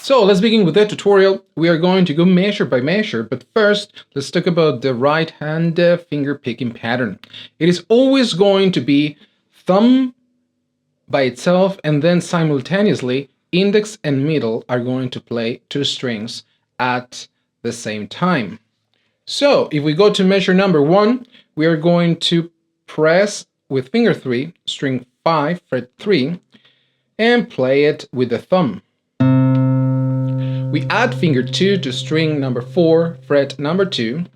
So let's begin with the tutorial. We are going to go measure by measure, but first let's talk about the right hand finger picking pattern. It is always going to be thumb by itself, and then simultaneously index and middle are going to play two strings at the same time. So if we go to measure number 1, we are going to press with finger 3, string 5, fret 3, and play it with the thumb. We add finger 2 to string number 4, fret number 2,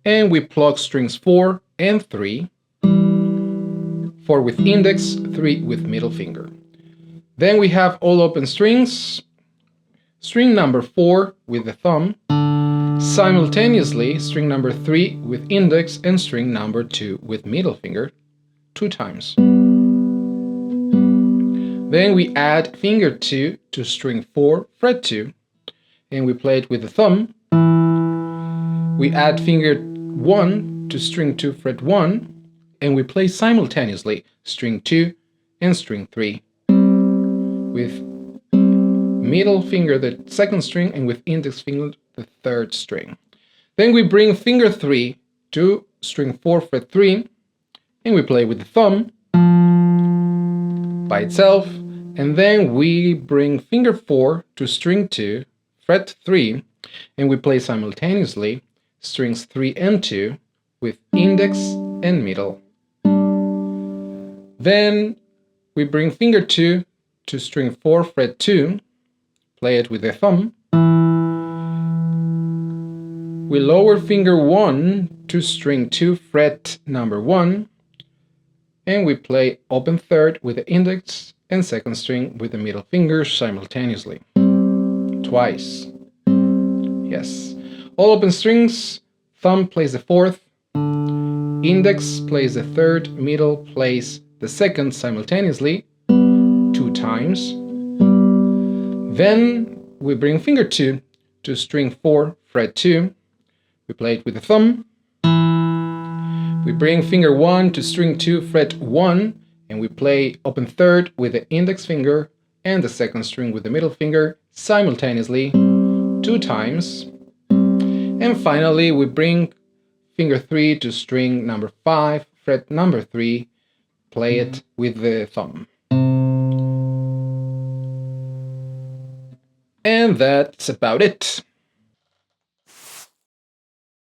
and we plug strings 4 and 3, 4 with index, 3 with middle finger. Then we have all open strings, string number 4 with the thumb, simultaneously string number 3 with index and string number 2 with middle finger 2 times. Then we add finger 2 to string 4, fret 2, and we play it with the thumb. We add finger 1 to string 2, fret 1, and we play simultaneously string 2 and string 3 with middle finger the second string and with index finger the third string. Then we bring finger 3 to string 4, fret 3, and we play with the thumb by itself, and then we bring finger 4 to string 2, fret 3, and we play simultaneously strings 3 and 2 with index and middle. Then we bring finger 2 to string 4, fret 2, play it with the thumb. We lower finger 1 to string 2, fret number 1, and we play open third with the index and second string with the middle finger simultaneously. Twice. Yes. All open strings, thumb plays the fourth, index plays the third, middle plays the second simultaneously 2 times. Then we bring finger 2 to string 4, fret 2. We play it with the thumb. We bring finger 1 to string 2, fret 1, and we play open third with the index finger and the second string with the middle finger simultaneously 2 times. And finally, we bring finger 3 to string number 5, fret number 3, play it with the thumb. And that's about it.